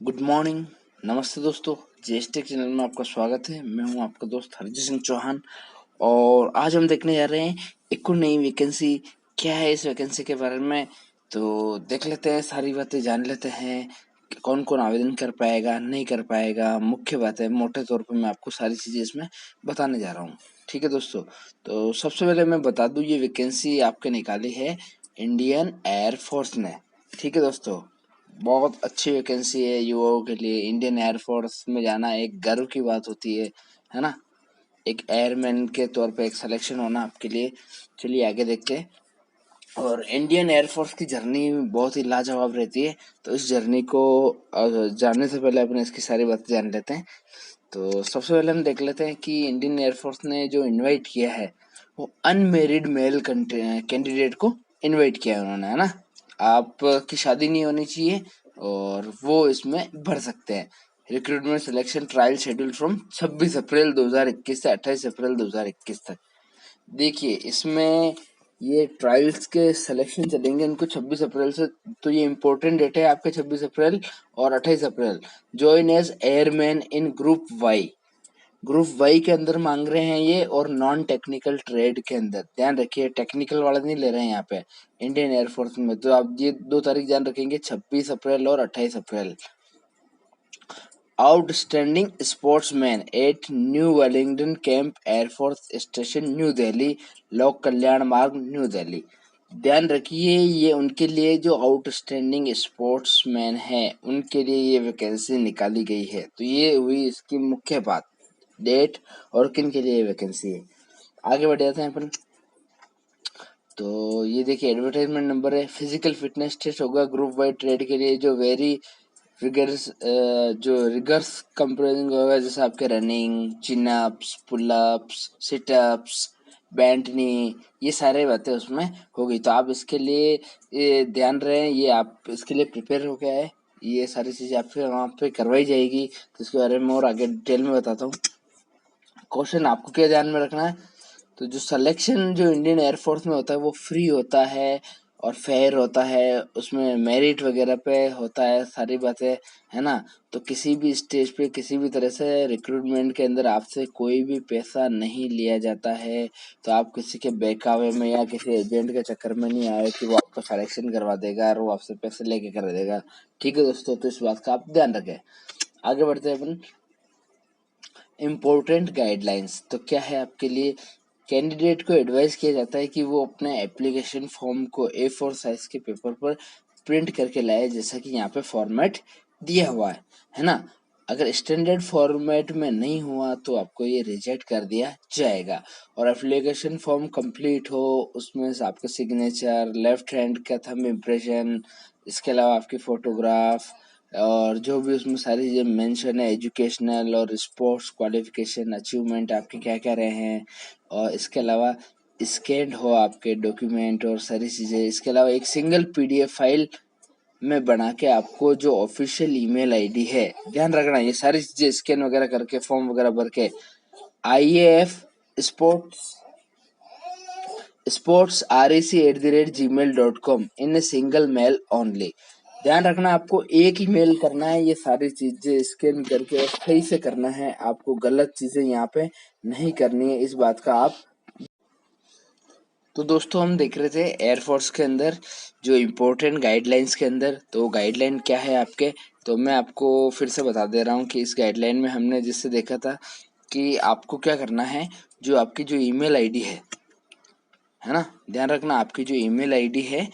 Good morning, नमस्ते दोस्तों। जेएसटेक channel में आपका स्वागत है। मैं हूं आपका दोस्त हरजीत सिंह चौहान और आज हम देखने जा रहे हैं एक और नई वैकेंसी। क्या है इस वैकेंसी के बारे में तो देख लेते हैं, सारी बातें जान लेते हैं कि कौन कौन आवेदन कर पाएगा नहीं कर पाएगा। मुख्य बात है, मोटे तौर पर मैं आपको सारी चीज़ें इसमें बताने जा रहा हूँ। ठीक है दोस्तों, तो सबसे पहले मैं बता दूँ, ये वैकेंसी आपके निकाली है इंडियन एयरफोर्स ने। ठीक है दोस्तों, बहुत अच्छी वैकेंसी है युवाओं के लिए। इंडियन एयरफोर्स में जाना एक गर्व की बात होती है ना। एक एयरमैन के तौर पे एक सिलेक्शन होना आपके लिए। चलिए आगे देखते हैं। और इंडियन एयरफोर्स की जर्नी बहुत ही लाजवाब रहती है, तो इस जर्नी को जानने से पहले अपने इसकी सारी बातें जान लेते हैं। तो सबसे पहले हम देख लेते हैं कि इंडियन एयरफोर्स ने जो इनवाइट किया है वो अनमेरिड मेल कैंडिडेट को इनवाइट किया है उन्होंने, है ना। आपकी शादी नहीं होनी चाहिए और वो इसमें भर सकते हैं। Recruitment selection trial schedule from 26 अप्रैल 2021 से 28 अप्रैल 2021 तक। देखिए इसमें ये ट्रायल्स के सिलेक्शन चलेंगे इनको 26 अप्रैल से, तो ये इम्पोर्टेंट डेट है आपके 26 अप्रैल और 28 अप्रैल। जॉइन एज एयरमैन इन ग्रुप वाई। ग्रुप वाई के अंदर मांग रहे हैं ये, और नॉन टेक्निकल ट्रेड के अंदर। ध्यान रखिए, टेक्निकल वाला नहीं ले रहे हैं यहाँ पे इंडियन एयरफोर्स में। तो आप ये 2 तारीख ध्यान रखेंगे, 26 अप्रैल और 28 April. Outstanding sportsman at New Wellington camp air force station new Delhi, Lok Kalyan मार्ग न्यू दिल्ली। ध्यान रखिए, ये उनके लिए जो आउटस्टैंडिंग स्पोर्ट्समैन है उनके लिए ये वैकेंसी निकाली गई है। तो ये हुई इसकी मुख्य बात, डेट और किन के लिए ये वैकेंसी है। आगे बढ़ जाते हैं अपन। तो ये देखिए एडवर्टाइजमेंट नंबर है। फिजिकल फिटनेस टेस्ट होगा ग्रुप वाइड ट्रेड के लिए, जो रिगर्स कंप्रेसिंग होगा, जैसे आपके running, chin ups, pull ups, sit ups, बैंटनी, ये सारे बातें उसमें होगी। तो आप इसके लिए ये ध्यान रहे, ये आप इसके लिए प्रिपेयर हो गया है। ये सारी चीज़ें आपके वहाँ पे करवाई जाएगी, तो इसके बारे में और आगे डिटेल में बताता हूँ। क्वेश्चन आपको क्या ध्यान में रखना है, तो जो सिलेक्शन जो इंडियन एयरफोर्स में होता है वो फ्री होता है और फेयर होता है। उसमें मेरिट वगैरह पे होता है सारी बातें, है ना। तो किसी भी स्टेज पे किसी भी तरह से रिक्रूटमेंट के अंदर आपसे कोई भी पैसा नहीं लिया जाता है। तो आप किसी के बहकावे में या किसी एजेंट के चक्कर में नहीं आए कि वो आपका सिलेक्शन करवा देगा और वो आपसे पैसे लेके कर देगा। ठीक है दोस्तों, तो इस बात का आप ध्यान रखें। आगे बढ़ते हैं अपन। इम्पोर्टेंट गाइडलाइंस तो क्या है आपके लिए, कैंडिडेट को एडवाइस किया जाता है कि वो अपने एप्लीकेशन फॉर्म को A4 साइज के पेपर पर प्रिंट करके लाए, जैसा कि यहाँ पे फॉर्मेट दिया हुआ है ना। अगर स्टैंडर्ड फॉर्मेट में नहीं हुआ तो आपको ये रिजेक्ट कर दिया जाएगा। और एप्लीकेशन फॉर्म कंप्लीट हो, उसमें से आपका सिग्नेचर, लेफ्ट हैंड का थंब इम्प्रेशन, इसके अलावा आपकी फोटोग्राफ और जो भी उसमें सारी चीज़ें मेंशन है, एजुकेशनल और स्पोर्ट्स क्वालिफिकेशन अचीवमेंट आपके क्या क्या रहे हैं, और इसके अलावा स्कैन्ड हो आपके डॉक्यूमेंट और सारी चीज़ें। इसके अलावा एक सिंगल PDF फाइल में बना के आपको जो ऑफिशियल ईमेल आईडी है, ध्यान रखना ये सारी चीज़ें स्कैन वगैरह करके फॉर्म वगैरह भर के IAF sports@gmail.com in a single male only. ध्यान रखना आपको एक ही मेल करना है, ये सारी चीजें स्कैन करके और सही से करना है। आपको गलत चीजें यहाँ पे नहीं करनी है, इस बात का आप। तो दोस्तों हम देख रहे थे एयरफोर्स के अंदर जो इम्पोर्टेंट गाइडलाइंस के अंदर, तो गाइडलाइन क्या है आपके, तो मैं आपको फिर से बता दे रहा हूँ कि इस गाइडलाइन में हमने जिससे देखा था कि आपको क्या करना है। जो आपकी जो ईमेल आईडी है ना, ध्यान रखना आपकी जो ईमेल आईडी है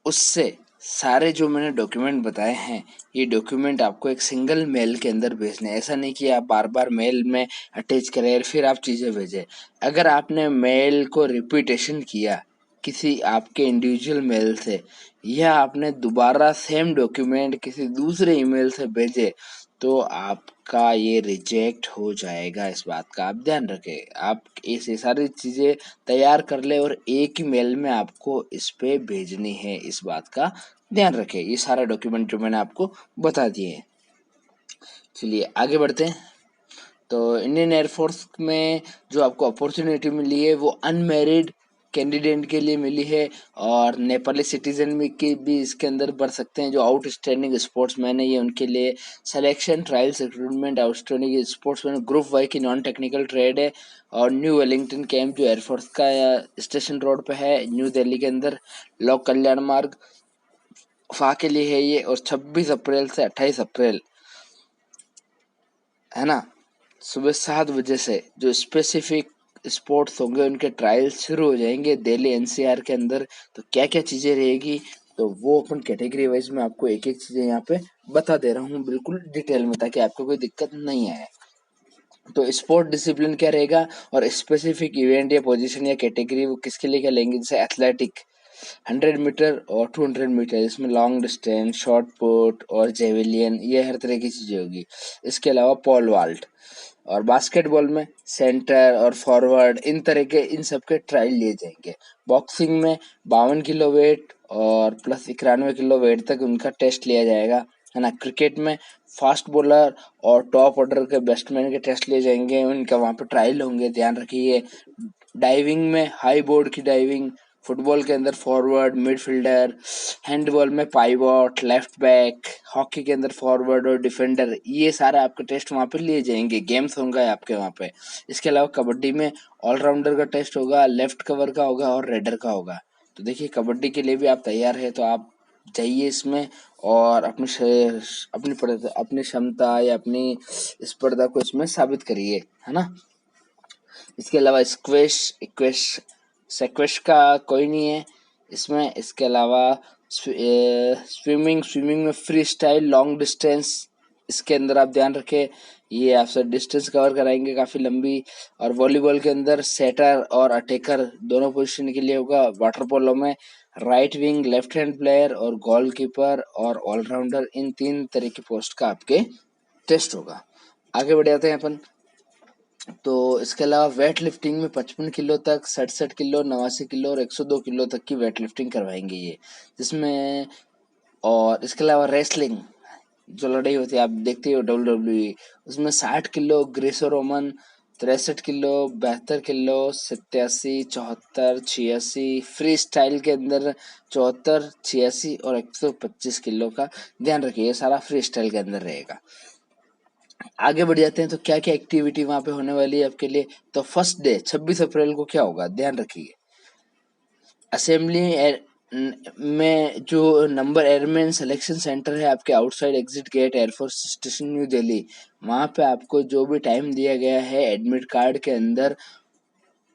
उससे सारे जो मैंने डॉक्यूमेंट बताए हैं, ये डॉक्यूमेंट आपको एक सिंगल मेल के अंदर भेजने हैं। ऐसा नहीं कि आप बार बार मेल में अटैच करें और फिर आप चीज़ें भेजें। अगर आपने मेल को रिपीटेशन किया किसी आपके इंडिविजुअल मेल से, या आपने दोबारा सेम डॉक्यूमेंट किसी दूसरे ईमेल से भेजे, तो आपका ये रिजेक्ट हो जाएगा। इस बात का आप ध्यान रखें। आप ऐसी सारी चीज़ें तैयार कर ले और एक ही मेल में आपको इस पे भेजनी है, इस बात का ध्यान रखें। ये सारा डॉक्यूमेंट जो मैंने आपको बता दिए हैं। चलिए आगे बढ़ते हैं। तो इंडियन एयरफोर्स में जो आपको अपॉर्चुनिटी मिली है वो अनमेरिड कैंडिडेट के लिए मिली है, और नेपाली सिटीजन में की भी इसके अंदर बढ़ सकते हैं जो आउटस्टैंडिंग स्पोर्ट्समैन है, ये उनके लिए selection trials recruitment outstanding sportsman group Y की नॉन टेक्निकल ट्रेड है। और न्यू वेलिंगटन कैंप जो एयरफोर्स का स्टेशन रोड पे है न्यू दिल्ली के अंदर, लोक कल्याण मार्ग फा के लिए है ये। और 26 अप्रैल से 28 अप्रैल है ना, सुबह 7 बजे से जो स्पेसिफिक स्पोर्ट्स होंगे उनके ट्रायल्स शुरू हो जाएंगे दिल्ली एनसीआर के अंदर। तो क्या क्या चीजें रहेगी तो वो अपन कैटेगरी वाइज में आपको एक एक चीजें यहाँ पे बता दे रहा हूँ बिल्कुल डिटेल में, ताकि आपको कोई दिक्कत नहीं आए। तो स्पोर्ट डिसिप्लिन क्या रहेगा और स्पेसिफिक इवेंट या पोजीशन या कैटेगरी वो किसके लिए क्या लेंगे, जैसे एथलेटिक 100 मीटर और 200 मीटर, इसमें लॉन्ग डिस्टेंस, शॉर्ट पुट और जेवेलियन, ये हर तरह की चीजें होगी। इसके अलावा पॉल वाल्ट, और बास्केटबॉल में सेंटर और फॉरवर्ड, इन तरह के इन सब के ट्रायल लिए जाएंगे। बॉक्सिंग में 52 किलो वेट और प्लस 91 किलो वेट तक उनका टेस्ट लिया जाएगा, है ना। क्रिकेट में फास्ट बॉलर और टॉप ऑर्डर के बैट्समैन के टेस्ट लिए जाएंगे, उनका वहाँ पे ट्रायल होंगे, ध्यान रखिए। डाइविंग में हाई बोर्ड की डाइविंग, फुटबॉल के अंदर फॉरवर्ड मिडफील्डर, हैंडबॉल में पाइवॉट लेफ्ट बैक, हॉकी के अंदर फॉरवर्ड और डिफेंडर, ये सारे आपके टेस्ट वहाँ पे लिए जाएंगे, गेम्स होंगे आपके वहाँ पे। इसके अलावा कबड्डी में ऑलराउंडर का टेस्ट होगा, लेफ्ट कवर का होगा और रेडर का होगा। तो देखिए कबड्डी के लिए भी आप तैयार है तो आप जाइए इसमें, और अपनी क्षमता या अपनी स्पर्धा को इसमें साबित करिए, है ना। इसके अलावा स्क्वैश का कोई नहीं है इसमें। इसके अलावा स्विमिंग में फ्री स्टाइल लॉन्ग डिस्टेंस, इसके अंदर आप ध्यान रखें ये आपसे डिस्टेंस कवर कराएंगे काफ़ी लंबी। और वॉलीबॉल के अंदर सेटर और अटैकर दोनों पोजीशन के लिए होगा। वाटर पोलो में right wing, left hand player और गोलकीपर और ऑलराउंडर, इन 3 तरह की पोस्ट का आपके टेस्ट होगा। आगे बढ़ जाते हैं अपन। तो इसके अलावा वेट लिफ्टिंग में 55 किलो तक, 67 किलो, 89 किलो और 102 किलो तक की वेट लिफ्टिंग करवाएंगे ये, जिसमें। और इसके अलावा रेसलिंग जो लड़ाई होती है आप देखते हो WWE, उसमें 60 kilo Gresso Roman, 63 kilo, 72 kilo, 87, 74, 86, free style के अंदर 74, 86 और 125 किलो का ध्यान रखिए, ये सारा फ्री स्टाइल के अंदर रहेगा। आगे बढ़ जाते हैं तो क्या क्या एक्टिविटी वहां पे होने वाली है आपके लिए। तो फर्स्ट डे 26 अप्रैल को क्या होगा ध्यान रखिए, असेंबली में जो नंबर एयरमैन सिलेक्शन सेंटर है आपके outside exit gate air force station new Delhi, वहां पे आपको जो भी टाइम दिया गया है एडमिट कार्ड के अंदर,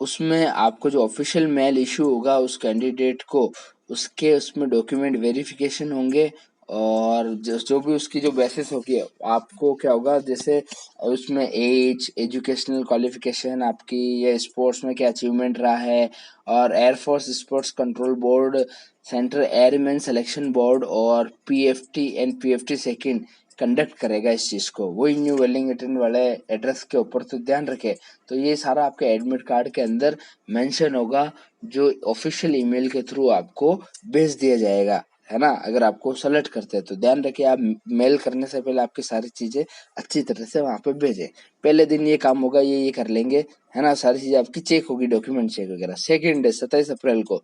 उसमें आपको जो ऑफिशियल मेल इशू होगा उस कैंडिडेट को, उसके उसमें डॉक्यूमेंट वेरिफिकेशन होंगे। और जो भी उसकी जो बेसिस होगी आपको क्या होगा, जैसे उसमें एज, एजुकेशनल क्वालिफिकेशन आपकी, या स्पोर्ट्स में क्या अचीवमेंट रहा है, और air force sports control board, central airman selection board और PFT and PFT second conduct करेगा इस चीज़ को, वही न्यू वेलिंगटन वाले एड्रेस के ऊपर, तो ध्यान रखें। तो ये सारा आपके एडमिट कार्ड के अंदर मेंशन होगा, जो ऑफिशियल ईमेल के थ्रू आपको भेज दिया जाएगा, है ना। अगर आपको सेलेक्ट करते हैं तो ध्यान रखिए आप मेल करने से पहले आपकी सारी चीज़ें अच्छी तरह से वहाँ पे भेजें। पहले दिन ये काम होगा, ये कर लेंगे, है ना, सारी चीज़ें आपकी चेक होगी, डॉक्यूमेंट चेक वगैरह। सेकेंड डे 27 अप्रैल को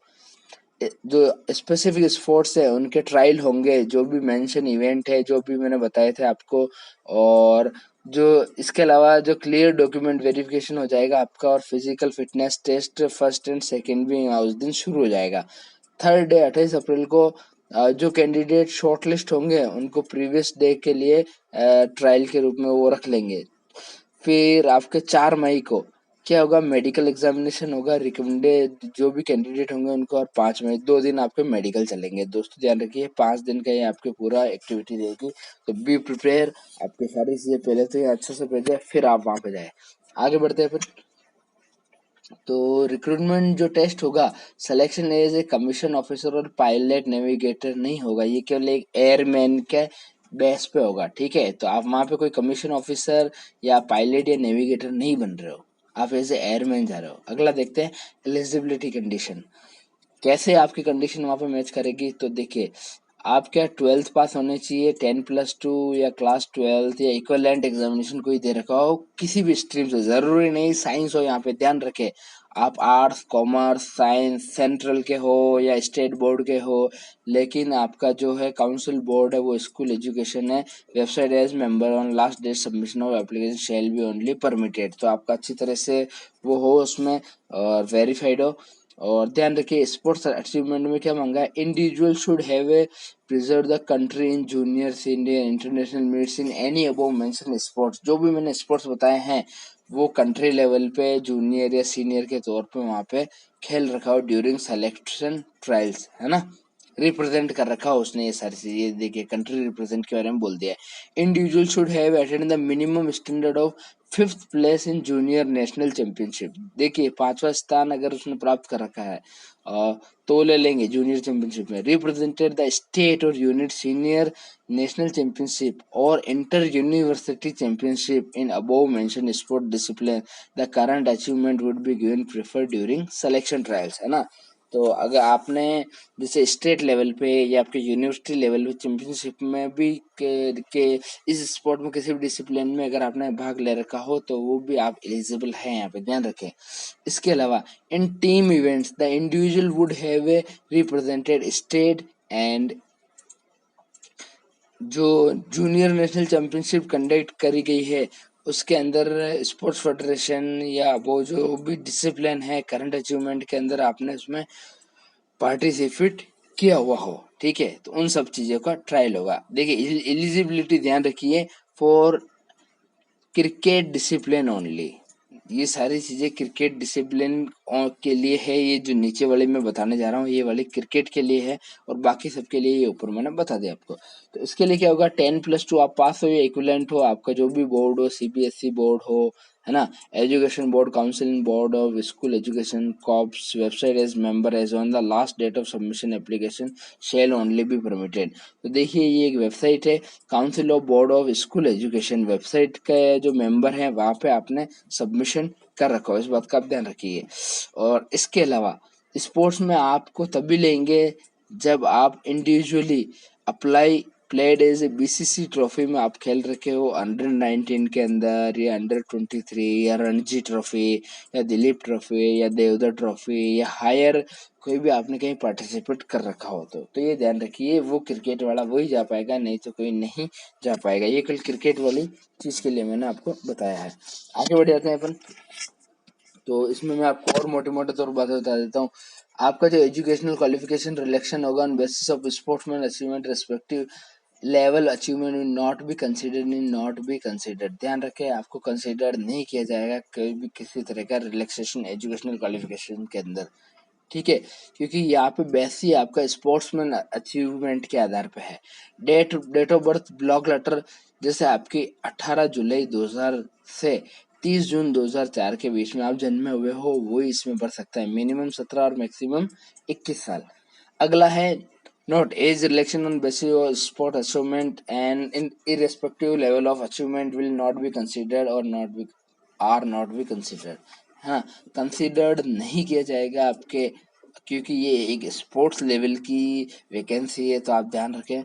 जो स्पेसिफिक स्पोर्ट्स है उनके ट्रायल होंगे, जो भी मेंशन इवेंट है जो भी मैंने बताए थे आपको। और जो इसके अलावा जो क्लियर डॉक्यूमेंट वेरिफिकेशन हो जाएगा आपका, और physical fitness test first and second भी उस दिन शुरू हो जाएगा। थर्ड डे 28 अप्रैल को जो कैंडिडेट शॉर्टलिस्ट होंगे उनको प्रीवियस डे के लिए ट्रायल के रूप में वो रख लेंगे। फिर आपके 4 मई को क्या होगा, मेडिकल एग्जामिनेशन होगा, रिकमेंडेड जो भी कैंडिडेट होंगे उनको। और 5 मई 2 दिन आपके मेडिकल चलेंगे। दोस्तों ध्यान रखिए 5 दिन का ये आपके पूरा एक्टिविटी रहेगी, तो बी प्रिपेयर, आपकी सारी चीज़ें पहले से अच्छे से भेजें फिर आप वहाँ पे जाए। आगे बढ़ते हैं फिर। तो रिक्रूटमेंट जो टेस्ट होगा, selection as a commission officer और पायलट नेविगेटर नहीं होगा, ये केवल एक एयरमैन के बेस पे होगा, ठीक है। तो आप वहाँ पे कोई कमीशन ऑफिसर या पायलट या नेविगेटर नहीं बन रहे हो, आप एज ए एयरमैन जा रहे हो। अगला देखते हैं एलिजिबिलिटी कंडीशन, कैसे आपकी कंडीशन वहाँ पे मैच करेगी। तो देखिए आप क्या 12th पास होने चाहिए, 10+2 या क्लास 12th या इक्विवेलेंट एग्जामिनेशन कोई दे रखा हो किसी भी स्ट्रीम से, जरूरी नहीं साइंस हो, यहाँ पे ध्यान रखें। आप आर्ट्स, कॉमर्स, साइंस, सेंट्रल के हो या स्टेट बोर्ड के हो, लेकिन आपका जो है काउंसिल बोर्ड है वो स्कूल एजुकेशन है। Website as member on last date submission of application shall be only permitted. तो आपका अच्छी तरह से वो हो उसमें और वेरीफाइड हो। और ध्यान रखिए स्पोर्ट्स अचीवमेंट में क्या मांगा है, individual should have a preserve the country in junior senior international meets in any above mention sports. जो भी मैंने स्पोर्ट्स बताए हैं वो कंट्री लेवल पे जूनियर या सीनियर के तौर पे वहाँ पे खेल रखा हो ड्यूरिंग सिलेक्शन ट्रायल्स, है ना, रिप्रेजेंट कर रखा हो उसने ये सारी चीजें। ये देखिए कंट्री रिप्रेजेंट के बारे में बोल दिया है। Individual should have attend the minimum standard of 5th place in junior national championship. देखिए 5वां स्थान अगर उसने प्राप्त कर रखा है तो ले लेंगे जूनियर चैंपियनशिप में। रिप्रेजेंटेड द स्टेट और यूनिट सीनियर नेशनल चैंपियनशिप और inter university championship in above mention sport discipline, the current achievement would be given prefer during selection trials, है ना। तो अगर आपने जैसे स्टेट लेवल पे या आपके यूनिवर्सिटी लेवल पे चैंपियनशिप में भी के इस स्पोर्ट में किसी भी डिसिप्लिन में अगर आपने भाग ले रखा हो तो वो भी आप एलिजिबल हैं, यहाँ पे ध्यान रखें। इसके अलावा इन team events the individual would have a represented state and जो जूनियर नेशनल चैंपियनशिप कंडक्ट करी गई है उसके अंदर स्पोर्ट्स फेडरेशन या वो जो भी डिसिप्लिन है करंट अचीवमेंट के अंदर आपने उसमें पार्टिसिपेट किया हुआ हो, ठीक है, तो उन सब चीजों का ट्रायल होगा। देखिए एलिजिबिलिटी ध्यान रखिए फॉर क्रिकेट डिसिप्लिन ओनली। ये सारी चीजें क्रिकेट डिसिप्लिन के लिए है। ये जो नीचे वाले मैं बताने जा रहा हूँ ये वाले क्रिकेट के लिए है और बाकी सबके लिए ये ऊपर मैंने बता दिया आपको। तो इसके लिए क्या होगा, 10+2 आप पास हो या इक्विवेलेंट हो, आपका जो भी बोर्ड हो, सीबीएसई बोर्ड हो, है ना, education board, counselling board of school education, cops, website as member as on the last date of submission application shall only be permitted. तो देखिए ये एक वेबसाइट है council of board of school education, website के जो member हैं वहाँ पे आपने सबमिशन कर रखा हो, इस बात का आप ध्यान रखिए। और इसके अलावा स्पोर्ट्स में आपको तभी लेंगे जब आप individually apply played as a BCC trophy में आप खेल रखे हो, अंडर 19 के अंदर या अंडर 23 या रणजी ट्रॉफी या दिलीप ट्रॉफी या देवदा ट्रॉफी या हायर कोई भी आपने कहीं पार्टिसिपेट कर रखा हो तो ये ध्यान रखिए वो क्रिकेट वाला वही जा पाएगा, नहीं तो कोई नहीं जा पाएगा। ये कल क्रिकेट वाली चीज के लिए मैंने आपको बताया है। आगे बढ़ जाते हैं अपन। तो इसमें मैं आपको और मोटे मोटे तौर पर बातें बता देता हूँ। आपका जो एजुकेशनल क्वालिफिकेशन रिलेक्शन होगा on basis of sportsman achievement respective level achievement will not be considered in not be considered. ध्यान रखें आपको कंसिडर नहीं किया जाएगा कोई भी किसी तरह का रिलैक्सेशन एजुकेशनल क्वालिफिकेशन के अंदर, ठीक है, क्योंकि यहाँ पे बेसी आपका स्पोर्ट्समैन अचीवमेंट के आधार पे है। Date of birth block letter जैसे आपकी 18 जुलाई 2000 से 30 जून 2004 के बीच में आप जन्मे हुए हो वो इसमें बढ़ सकता है, मिनिमम 17 और मैक्सिमम 21 साल। अगला है note as relaxation on basis of sport achievement and in irrespective level of achievement will not be considered और नॉट बी कंसिडर्ड। हाँ, कंसिडर्ड नहीं किया जाएगा आपके, क्योंकि ये एक स्पोर्ट्स लेवल की वैकेंसी है तो आप ध्यान रखें।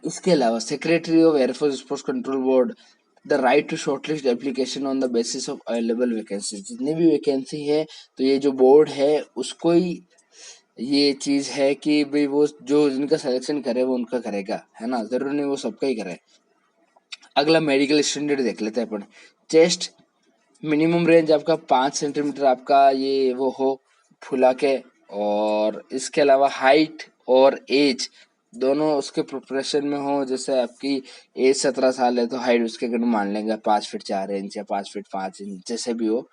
इसके अलावा secretary of air force sports control board the right to shortlist application on the basis of available vacancy. जितनी भी वैकेंसी है तो ये जो बोर्ड है उसको ही ये चीज है कि भाई वो जो जिनका सिलेक्शन करे वो उनका करेगा, है ना, जरूरी नहीं वो सबका ही करे। अगला मेडिकल स्टैंडर्ड देख लेते हैं अपन। चेस्ट मिनिमम रेंज आपका 5 सेंटीमीटर आपका ये वो हो फुला के, और इसके अलावा हाइट और एज दोनों उसके प्रोपोर्शन में हो। जैसे आपकी एज 17 साल है तो हाइट उसके अगर मान लेंगे 5 फीट 4 इंच या 5 फीट 5 इंच जैसे भी हो।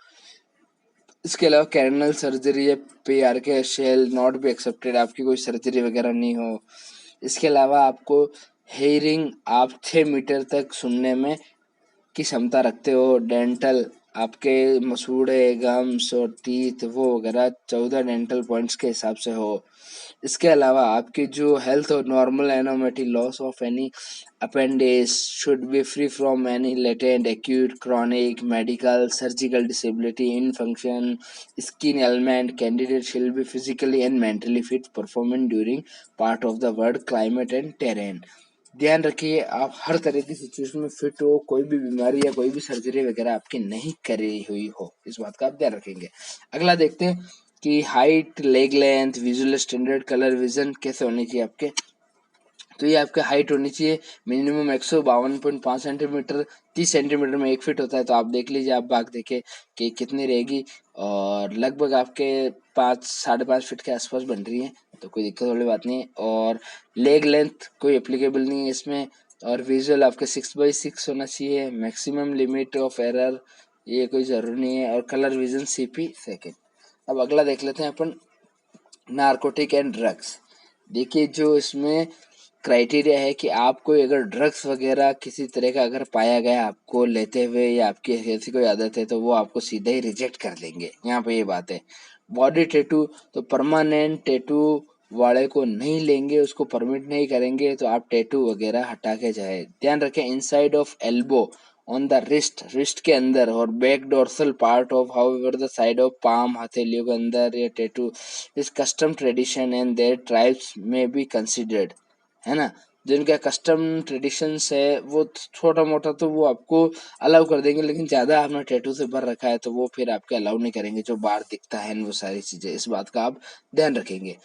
इसके अलावा कैरनल सर्जरी या पीआर के शेल नॉट बी एक्सेप्टेड, आपकी कोई सर्जरी वगैरह नहीं हो। इसके अलावा आपको हेयरिंग आप 6 मीटर तक सुनने में की क्षमता रखते हो। डेंटल आपके मसूड़े गम्स और टीथ वो वगैरह 14 डेंटल पॉइंट्स के हिसाब से हो। इसके अलावा आपकी जो हेल्थ और normal anatomy loss of any appendix should be free from any latent acute chronic medical surgical disability in function skin element candidate shall be physically and mentally fit performance during part of the world climate and terrain. ध्यान रखिए आप हर तरह की situation में fit हो, कोई भी बीमारी या कोई भी सर्जरी वगैरह आपकी नहीं करी हुई हो, इस बात का आप ध्यान रखेंगे। अगला देखते हैं कि height, leg length, visual standard, colour vision कैसे होनी चाहिए आपके। तो ये आपका हाइट होनी चाहिए मिनिमम 152.5 सेंटीमीटर, 30 सेंटीमीटर में 1 फीट होता है। तो आप देख लीजिए, आप भाग देखे कि कितनी रहेगी, और लगभग आपके 5 साढ़े 5 फीट के आसपास बन रही है, तो कोई दिक्कत वाली बात नहीं है। और लेग लेंथ कोई एप्लीकेबल नहीं है इसमें। और विजुअल आपके 6x6 होना चाहिए। मैक्सिमम लिमिट ऑफ एरर ये कोई ज़रूरी नहीं है। और कलर विजन CP सेकेंड। अब अगला देख लेते हैं अपन, नारकोटिक एंड ड्रग्स। देखिए जो इसमें क्राइटेरिया है कि आपको अगर ड्रग्स वगैरह किसी तरह का अगर पाया गया आपको लेते हुए, या आपकी ऐसी कोई आदत है, तो वो आपको सीधे ही रिजेक्ट कर देंगे। यहाँ पे ये बात है। बॉडी टैटू, तो परमानेंट टैटू वाले को नहीं लेंगे, उसको परमिट नहीं करेंगे, तो आप टैटू वगैरह हटा के जाए। ध्यान रखें, inside of elbow, on the wrist के अंदर, और back dorsal part of however the side of palm, हथेलियों के अंदर ये tattoo is custom tradition and their tribes में बी कंसिडर्ड, है ना। जिनका कस्टम ट्रेडिशंस है वो छोटा मोटा तो वो आपको अलाउ कर देंगे, लेकिन ज़्यादा आपने टैटू से भर रखा है तो वो फिर आपके अलाउ नहीं करेंगे। जो बाहर दिखता है वो सारी चीज़ें, इस बात का आप ध्यान रखेंगे।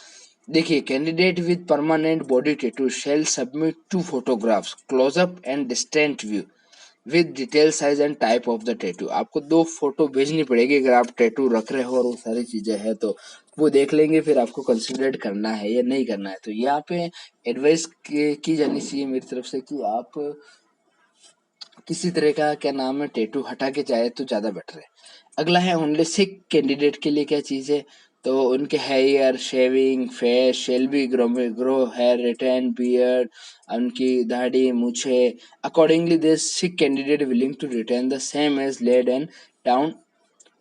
देखिए, candidate with permanent body tattoo shall submit 2 photographs, closeup and distant view, with detail size and type of the tattoo. आपको 2 फोटो भेजनी पड़ेगी अगर आप टैटू रख रहे हो और वो सारी चीजें हैं, तो वो देख लेंगे फिर आपको कंसिडर करना है या नहीं करना है। तो यहाँ पे एडवाइस की जानी चाहिए मेरी तरफ से कि आप किसी तरह का क्या नाम है टैटू हटा के जाए तो ज़्यादा बेटर है। अगला है ओनली सिक कैंडिडेट के लिए क्या चीज़ है। तो उनके hair shaving, face shall be grow hair, retain beard, उनकी दाढ़ी मूछे accordingly this Sikh candidate willing to retain the same as laid and down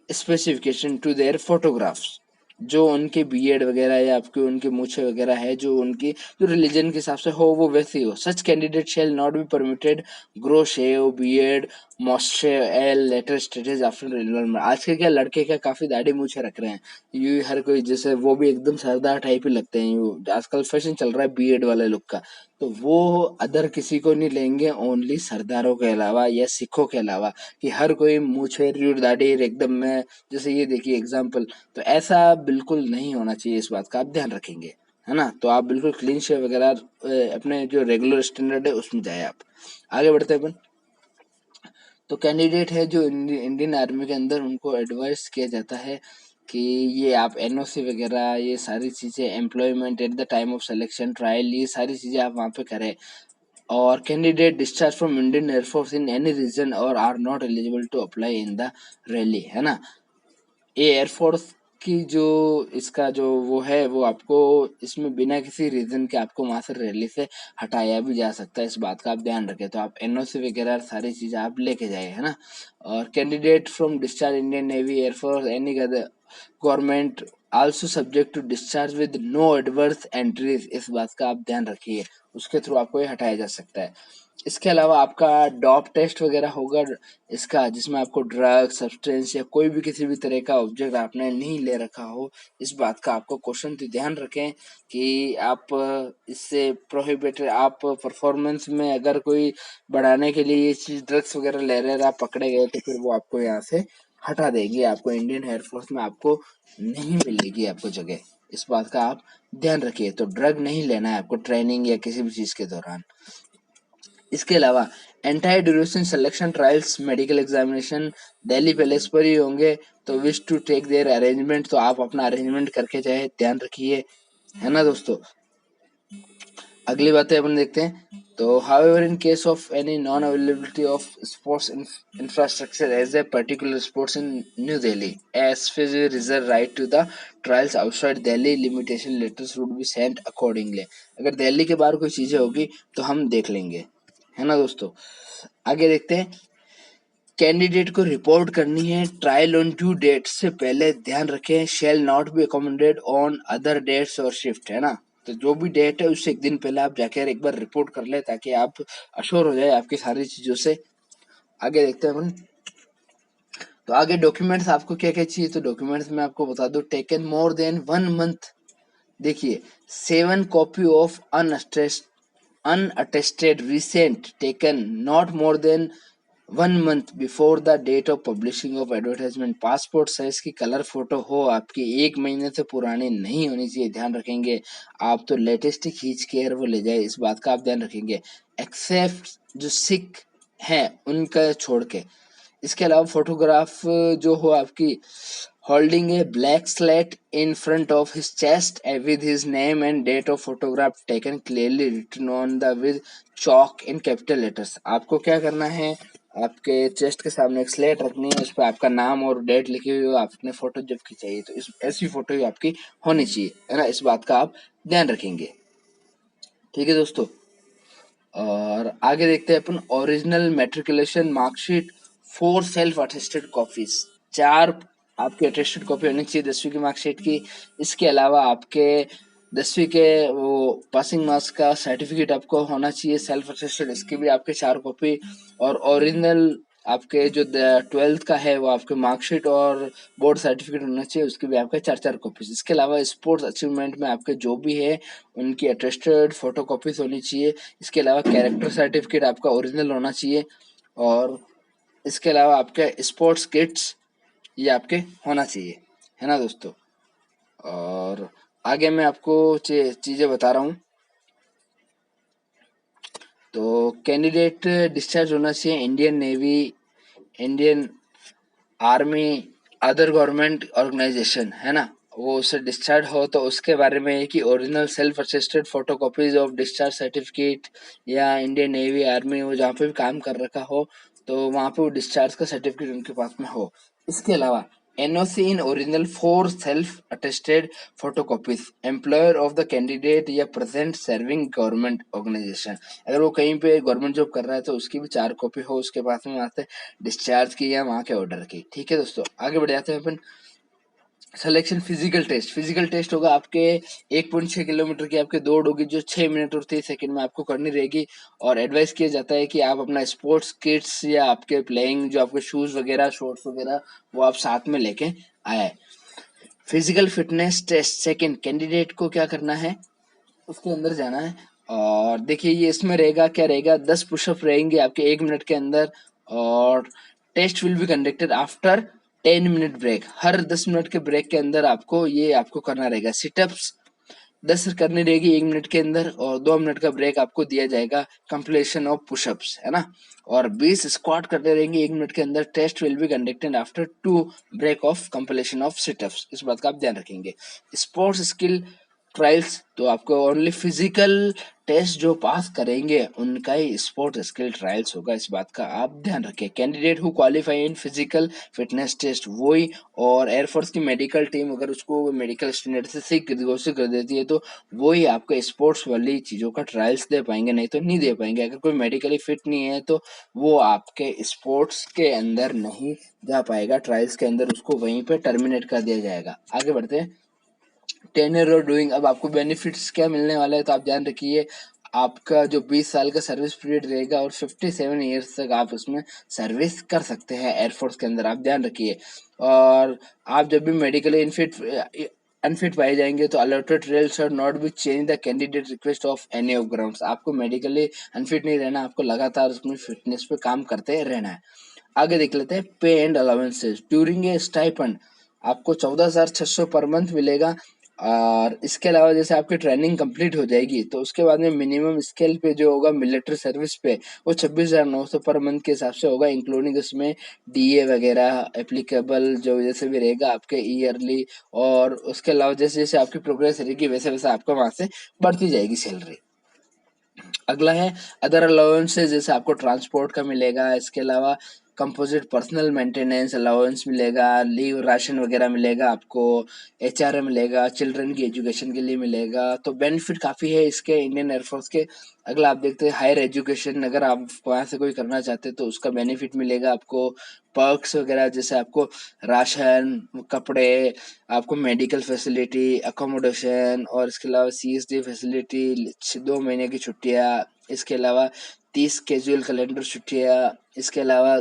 specification to their photographs. जो उनके बीएड वगैरह या आपके उनके मूछे वगैरह है, जो उनकी जो रिलीजन के हिसाब से हो वो वैसे ही हो। Such candidate shall not be permitted grow shave beard moustache later stages after enrolment. आज के क्या लड़के क्या काफी दाढ़ी मूछे रख रहे हैं, ये हर कोई जैसे वो भी एकदम सरदार टाइप ही लगते हैं। ये आजकल फैशन चल रहा है बीएड वाले लुक का, तो वो अदर किसी को नहीं लेंगे, ओनली सरदारों के अलावा या सिखों के अलावा। कि हर कोई मूछे रीढ़ दाढ़ी एकदम में, जैसे ये देखिए एग्जाम्पल, तो ऐसा बिल्कुल नहीं होना चाहिए। इस बात का आप ध्यान रखेंगे, है ना। तो आप बिल्कुल क्लीन शेव वगैरह अपने जो रेगुलर स्टैंडर्ड है उसमें जाए आप। आगे बढ़ते हैं अपन। तो कैंडिडेट है जो इंडियन आर्मी के अंदर, उनको एडवाइस किया जाता है कि ये आप एनओसी वगैरह ये सारी चीज़ें, employment at the time of selection, trial, ये सारी चीज़ें आप वहाँ पे करें। और candidate discharge from Indian air force in any reason or are not eligible to apply in the rally, है ना। ये एयरफोर्स की जो इसका जो वो है, वो आपको इसमें बिना किसी रीजन के आपको वहां से रैली से हटाया भी जा सकता है। इस बात का आप ध्यान रखें। तो आप एनओसी वगैरह सारी चीजें आप लेके जाए, है ना। और candidate from discharge Indian navy, air force, any other government also subject to discharge with no adverse entries, इस बात का आप ध्यान रखिए। उसके थ्रू आपको ये हटाया जा सकता है। इसके अलावा आपका डॉप टेस्ट वगैरह होगा इसका, जिसमें आपको ड्रग सब्सटेंस या कोई भी किसी भी तरह का ऑब्जेक्ट आपने नहीं ले रखा हो, इस बात का आपको क्वेश्चन तो ध्यान रखें कि आप इससे प्रोहिबिटेड, आप परफॉर्मेंस में अगर कोई बढ़ाने के लिए ये चीज ड्रग्स वगैरह ले रहे हैं, आप पकड़े गए तो फिर वो आपको यहाँ से हटा देंगे। आपको इंडियन एयरफोर्स में आपको नहीं मिलेगी आपको जगह, इस बात का आप ध्यान रखिए। तो ड्रग नहीं लेना है आपको ट्रेनिंग या किसी भी चीज के दौरान। इसके अलावा entire duration selection trials medical examination Delhi palace पर ही होंगे। तो wish to take their arrangement, तो आप अपना अरेंजमेंट करके जाए, ध्यान रखिए, है ना दोस्तों। अगली बातें अपन देखते हैं। तो however in case of any non availability of sports infrastructure as a particular sports in new Delhi, SPG reserve right to the trials outside Delhi, limitation letters would be sent accordingly. अगर दिल्ली के बाहर कोई चीजें होगी तो हम देख लेंगे, है ना दोस्तों। आगे देखते हैं। कैंडिडेट को रिपोर्ट करनी है ट्रायल ऑन ड्यू डेट से पहले, ध्यान रखें shall not be accommodated on other dates और शिफ्ट, है ना। तो जो भी डेट है उससे एक दिन पहले आप जाकर एक बार रिपोर्ट कर ले, ताकि आप अश्योर हो जाए आपकी सारी चीजों से। आगे देखते हैं अपन। तो आगे डॉक्यूमेंट्स आपको क्या क्या चाहिए, तो डॉक्यूमेंट्स में आपको बता दो, टेकन मोर देन 1 मंथ। देखिए 7 copy of unstressed unattested recent taken not more than 1 month before the date of publishing of advertisement. Passport size की कलर फोटो हो आपकी, 1 महीने से पुरानी नहीं होनी चाहिए, ध्यान रखेंगे आप। तो लेटेस्ट ही खींच के वो ले जाए, इस बात का आप ध्यान रखेंगे। एक्सेप्ट जो सिख हैं उनका छोड़ के। इसके अलावा फोटोग्राफ जो हो आपकी holding a black slate in front of his chest with his name and date of photograph taken clearly written on the with chalk in capital letters। आपको क्या करना है, आपके चेस्ट के सामने एक स्लेट रखनी है, उस पर आपका नाम और डेट लिखी हुई हो, आपने फोटो जब खिंचाई तो इस ऐसी फोटो ही आपकी होनी चाहिए, है ना। इस बात का आप ध्यान रखेंगे, ठीक है दोस्तों। और आगे देखते हैं अपन, original matriculation marksheet 4 self attested copies. 4 आपकी अटेस्टेड कॉपी होनी चाहिए 10वीं की मार्कशीट की। इसके अलावा आपके 10वीं के वो पासिंग मार्क्स का सर्टिफिकेट आपको होना चाहिए सेल्फ अटेस्टेड, इसकी भी आपके 4 कॉपी। और ओरिजिनल आपके जो 12th का है वो आपके मार्कशीट और बोर्ड सर्टिफिकेट होना चाहिए, उसकी भी आपके 4 कॉपीज। इसके अलावा स्पोर्ट्स अचीवमेंट में आपके जो भी है उनकी अटेस्टेड फोटो कॉपीज होनी चाहिए। इसके अलावा कैरेक्टर सर्टिफिकेट आपका ओरिजिनल होना चाहिए। और इसके अलावा आपके स्पोर्ट्स किट्स ये आपके होना चाहिए, है ना दोस्तों। और आगे मैं आपको चीजें बता रहा हूँ। तो कैंडिडेट डिस्चार्ज होना चाहिए Indian navy, Indian army, other government organisation, है ना। वो उससे डिस्चार्ज हो तो उसके बारे में है कि original self attested photo copies of discharge certificate, या इंडियन नेवी आर्मी वो जहाँ पे भी काम कर रखा हो तो वहाँ पे वो डिस्चार्ज का सर्टिफिकेट उनके पास में हो। इसके अलावा NOC in original 4 self attested photocopies employer of the candidate या प्रेजेंट सर्विंग गवर्नमेंट ऑर्गेनाइजेशन। अगर वो कहीं पे गवर्नमेंट जॉब कर रहा है तो उसकी भी 4 कॉपी हो उसके पास में, वहाँ से डिस्चार्ज की या वहाँ के ऑर्डर की, ठीक है दोस्तों। आगे बढ़ जाते हैं अपन। Selection physical test. Physical test होगा आपके 1.6 किलोमीटर की आपके दौड़ होगी जो 6 मिनट और 30 सेकंड में आपको करनी रहेगी। और एडवाइस किया जाता है कि आप अपना स्पोर्ट्स किट्स या आपके प्लेइंग जो आपके शूज वगैरह शॉर्ट्स वगैरह वो आप साथ में लेके आए। Physical fitness test second, candidate को क्या करना है, उसके अंदर जाना है। और देखिए ये इसमें रहेगा क्या रहेगा, 10 पुशअप रहेंगे आपके 1 मिनट के अंदर। और test will be conducted after 10 minute break. हर 10 मिनट के ब्रेक के अंदर आपको ये आपको करना रहेगा। सिटअप्स 10 करनी रहेगी 1 मिनट के अंदर, और 2 मिनट का ब्रेक आपको दिया जाएगा कंप्लीशन ऑफ पुशअप्स, है ना। और 20 स्क्वाट करने रहेंगे 1 मिनट के अंदर। Test will be conducted after 2 break of completion of situps, इस बात का आप ध्यान रखेंगे। स्पोर्ट्स स्किल ट्रायल्स, तो आपको ओनली फिजिकल टेस्ट जो पास करेंगे उनका ही स्पोर्ट स्किल ट्रायल्स होगा, इस बात का आप ध्यान रखें। Candidate who qualify in physical fitness test वही, और एयरफोर्स की मेडिकल टीम अगर उसको मेडिकल स्टैंडर्ड से सही घोषित कर देती है तो वही आपके स्पोर्ट्स वाली चीज़ों का ट्रायल्स दे पाएंगे, नहीं तो नहीं दे पाएंगे। अगर कोई मेडिकली फिट नहीं है तो वो आपके स्पोर्ट्स के अंदर नहीं जा पाएगा, ट्रायल्स के अंदर उसको वहीं पे टर्मिनेट कर दिया जाएगा। आगे बढ़ते हैं। टेन्योर और डूइंग, अब आपको बेनिफिट्स क्या मिलने वाला है तो आप ध्यान रखिए। आपका जो 20 साल का सर्विस पीरियड रहेगा और 57 ईयर्स तक आप उसमें सर्विस कर सकते हैं एयरफोर्स के अंदर, आप ध्यान रखिए। और आप जब भी मेडिकली अनफिट पाए जाएंगे तो अलॉटेड रेल्स और not B change the candidate request of any of grounds. आपको मेडिकली अनफिट नहीं रहना, आपको लगातार अपनी फिटनेस पे काम करते रहना है। आगे देख लेते हैं पे and allowances during a stipend, आपको 14,600 पर मंथ मिलेगा। और इसके अलावा जैसे आपकी ट्रेनिंग कंप्लीट हो जाएगी तो उसके बाद में मिनिमम स्केल पे जो होगा मिलिट्री सर्विस पे वो 26,900 पर मंथ के हिसाब से होगा, इंक्लूडिंग उसमें डीए वगैरह एप्लीकेबल जो जैसे भी रहेगा आपके ईयरली। और उसके अलावा जैसे जैसे आपकी प्रोग्रेस रहेगी वैसे वैसे आपका वहां से बढ़ती जाएगी सैलरी। अगला है अदर अलाउंसेस, जैसे आपको ट्रांसपोर्ट का मिलेगा, इसके अलावा कंपोजिट पर्सनल मेंटेनेंस अलाउंस मिलेगा, लीव राशन वगैरह मिलेगा आपको, एचआरए मिलेगा, चिल्ड्रन की एजुकेशन के लिए मिलेगा। तो बेनिफिट काफ़ी है इसके इंडियन एयरफोर्स के। अगला आप देखते हैं हायर एजुकेशन, अगर आप वहाँ से कोई करना चाहते हैं तो उसका बेनिफिट मिलेगा आपको। पर्क्स वगैरह जैसे आपको राशन, कपड़े, आपको मेडिकल फैसिलिटी, अकोमोडेशन, और इसके अलावा सीएसडी फैसिलिटी, 2 महीने की छुट्टियाँ, इसके अलावा 30 कैजुअल कैलेंडर छुट्टियाँ, इसके अलावा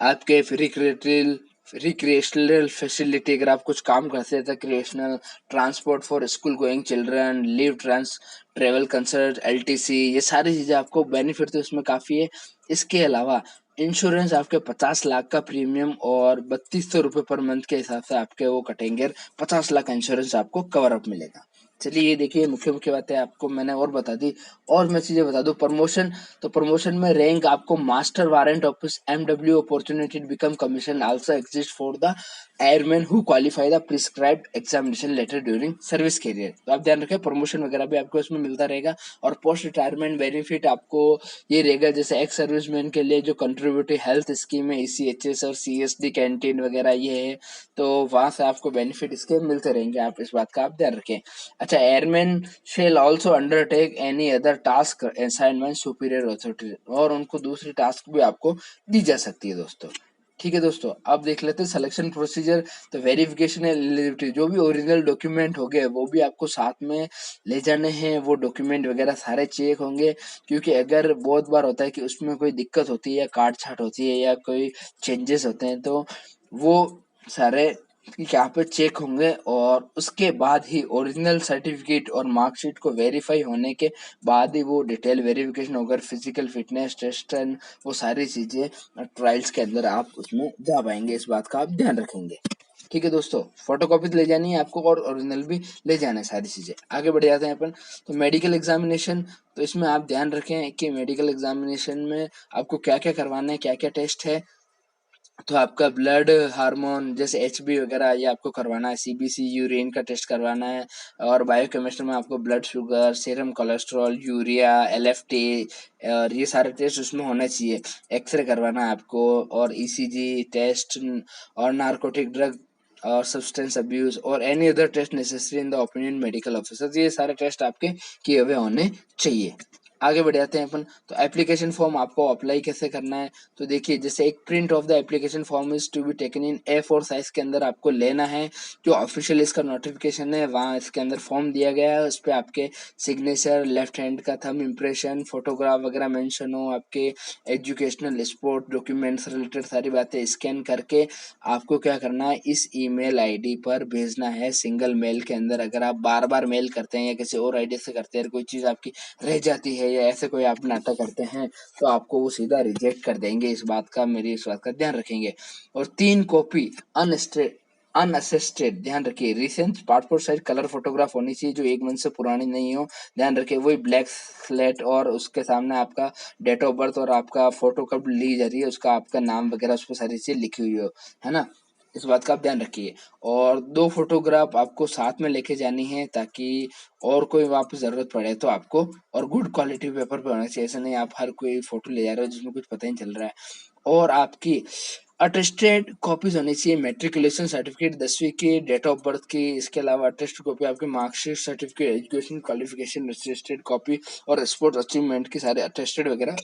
आपके फ्री क्रेडिट रिक्रिएशनल फैसिलिटी, अगर आप कुछ काम करते हैं तो creational, transport for school going children, leave travel concert, LTC, ये सारी चीज़ें आपको बेनिफिट तो इसमें काफ़ी है। इसके अलावा इंश्योरेंस आपके 50 लाख का प्रीमियम और 3200 रुपये पर मंथ के हिसाब से आपके वो कटेंगे, 50 लाख का इंश्योरेंस आपको कवर अप मिलेगा। चलिए ये देखिए मुख्य मुख्य बातें आपको मैंने और बता दी। और मैं चीज़ें बता दूं, प्रमोशन, तो प्रमोशन में रैंक आपको master warrant office MW opportunity become commission also exist for the airman who qualify the prescribed examination letter during service career. तो आप ध्यान रखें, प्रमोशन वगैरह भी आपको इसमें मिलता रहेगा। और पोस्ट रिटायरमेंट बेनिफिट आपको ये रहेगा, जैसे एक्स सर्विसमैन के लिए जो कंट्रीब्यूटरी हेल्थ स्कीम है, ईसीएचएस और सीएसडी कैंटीन वगैरह ये है, तो वहां से आपको बेनिफिट इसके मिलते रहेंगे। आप इस बात का आप ध्यान रखें। अच्छा, airman shell also undertake any other task assignment superior authority, और उनको दूसरी टास्क भी आपको दी जा सकती है दोस्तों। ठीक है दोस्तों, अब देख लेते हैं सिलेक्शन प्रोसीजर। तो वेरिफिकेशन एलिजिबिलिटी, जो भी ओरिजिनल डॉक्यूमेंट हो गए वो भी आपको साथ में ले जाने हैं, वो डॉक्यूमेंट वगैरह सारे चेक होंगे, क्योंकि अगर बहुत बार होता है कि उसमें कोई दिक्कत होती है या काट छाट होती है या कोई चेंजेस होते हैं, तो वो सारे यहाँ पे चेक होंगे। और उसके बाद ही ओरिजिनल सर्टिफिकेट और मार्कशीट को वेरीफाई होने के बाद ही वो डिटेल वेरिफिकेशन होकर फिजिकल फिटनेस टेस्ट एंड वो सारी चीजें ट्रायल्स के अंदर आप उसमें जा पाएंगे। इस बात का आप ध्यान रखेंगे। ठीक है दोस्तों, फोटोकॉपी ले जानी है आपको और ओरिजिनल भी ले जाना है, सारी चीजें। आगे बढ़ जाते हैं अपन। तो मेडिकल एग्जामिनेशन, तो इसमें आप ध्यान रखें कि मेडिकल एग्जामिनेशन में आपको क्या क्या करवाना है, क्या क्या टेस्ट है। तो आपका ब्लड हार्मोन जैसे एचबी वगैरह ये आपको करवाना है, सीबीसी यूरिन का टेस्ट करवाना है, और बायोकेमिस्ट्री में आपको blood sugar, serum cholesterol, urea, LFT, और ये सारे टेस्ट उसमें होने चाहिए। एक्सरे करवाना है आपको, और ईसीजी टेस्ट, और नार्कोटिक ड्रग और सब्सटेंस अब्यूज और any other test necessary in the opinion medical officer, ये सारे टेस्ट आपके किए हुए होने चाहिए। आगे बढ़ जाते हैं अपन। तो एप्लीकेशन फॉर्म आपको अप्लाई कैसे करना है, तो देखिए, जैसे एक print of the application form is to be taken in A4 size के अंदर आपको लेना है। जो ऑफिशियल इसका नोटिफिकेशन है वहाँ इसके अंदर फॉर्म दिया गया है, उस पर आपके सिग्नेचर, लेफ्ट हैंड का थंब इम्प्रेशन, फोटोग्राफ वगैरह मेंशन हो, आपके एजुकेशनल, स्पोर्ट डॉक्यूमेंट्स रिलेटेड सारी बातें स्कैन करके आपको क्या करना है, इस ईमेल आईडी पर भेजना है, सिंगल मेल के अंदर। अगर आप बार बार मेल करते हैं या किसी और आईडी से करते हैं, कोई चीज़ आपकी रह जाती है या ऐसे कोई आप नाटक करते हैं, तो आपको वो सीधा रिजेक्ट कर देंगे। इस बात का, मेरी इस बात का ध्यान रखेंगे। और 3 कॉपी अनअसिस्टेड, ध्यान रखिए, recent passport size colour photograph होनी चाहिए, जो 1 मंथ से पुरानी नहीं हो। ध्यान रखिए, वही ब्लैक स्लेट, और उसके सामने आपका डेट ऑफ बर्थ और आपका फोटो कब ली जा रही है उसका आपका नाम वगैरह उस पर सारी चीज़ लिखी हुई हो, है ना। इस बात का आप ध्यान रखिए। और 2 फोटोग्राफ आपको साथ में लेके जानी है, ताकि और कोई वहाँ पे ज़रूरत पड़े तो आपको, और गुड क्वालिटी पेपर पे होना चाहिए, ऐसा नहीं आप हर कोई फोटो ले जा रहे हो जिसमें कुछ पता ही नहीं चल रहा है। और आपकी अटेस्टेड कॉपीज होनी चाहिए, मेट्रिकुलेशन सर्टिफिकेट 10वीं की, डेट ऑफ बर्थ की। इसके अलावा अटेस्टेड कॉपी आपकी marksheet, certificate, education qualification attested copy और स्पोर्ट्स अचीवमेंट की सारे अटेस्टेड वगैरह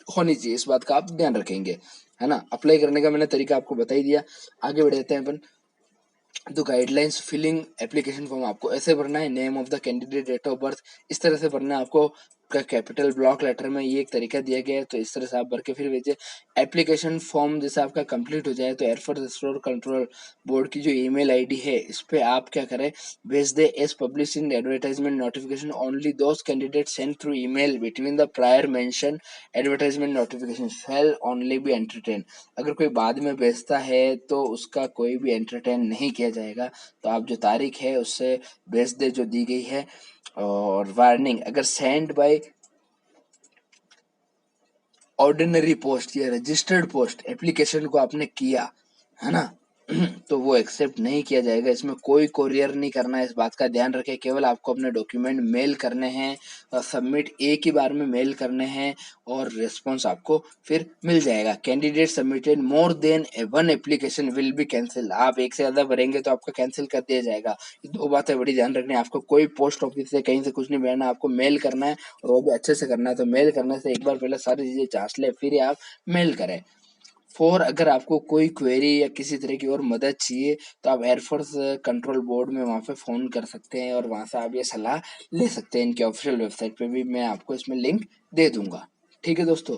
होनी चाहिए। इस बात का आप ध्यान रखेंगे, है ना। अप्लाई करने का मैंने तरीका आपको बता ही दिया। आगे बढ़ जाते हैं अपन। तो गाइडलाइंस, फिलिंग एप्लीकेशन फॉर्म आपको ऐसे भरना है, name of the candidate, date of birth, इस तरह से भरना है आपको। का कैपिटल ब्लॉक लेटर में ये एक तरीका दिया गया है, तो इस तरह से आप भर के फिर भेजिए। एप्लीकेशन फॉर्म जैसे आपका कंप्लीट हो जाए तो एयरफोर्स स्टोर कंट्रोल बोर्ड की जो ईमेल आईडी है इस पे आप क्या करें, भेज दे, as published in advertisement notification only those candidate send through email between the prior mention advertisement notification shall only be entertain. अगर कोई बाद में भेजता है तो उसका कोई भी एंटरटेन नहीं किया जाएगा। तो आप जो तारीख है उससे भेज दे जो दी गई है। और वार्निंग, अगर सेंड बाय ऑर्डिनरी पोस्ट या रजिस्टर्ड पोस्ट एप्लीकेशन को आपने किया, है ना, तो वो एक्सेप्ट नहीं किया जाएगा। इसमें कोई कोरियर नहीं करना है, इस बात का ध्यान रखें। केवल आपको अपने डॉक्यूमेंट मेल करने हैं और सबमिट एक ही बार में मेल करने हैं, और रिस्पॉन्स आपको फिर मिल जाएगा। Candidate submitted more than one application will be cancel, आप एक से ज़्यादा भरेंगे तो आपका कैंसिल कर दिया जाएगा। ये 2 बातें बड़ी ध्यान रखनी है। आपको कोई पोस्ट ऑफिस से कहीं से कुछ नहीं भेजना, आपको मेल करना है और वो भी अच्छे से करना है। तो मेल करने से एक बार पहले सारी चीज़ें जांच ले, फिर आप मेल करें। अगर आपको कोई क्वेरी या किसी तरह की और मदद चाहिए तो आप एयरफोर्स कंट्रोल बोर्ड में वहाँ पे फ़ोन कर सकते हैं, और वहाँ से आप ये सलाह ले सकते हैं। इनके ऑफिशियल वेबसाइट पे भी मैं आपको इसमें लिंक दे दूंगा। ठीक है दोस्तों,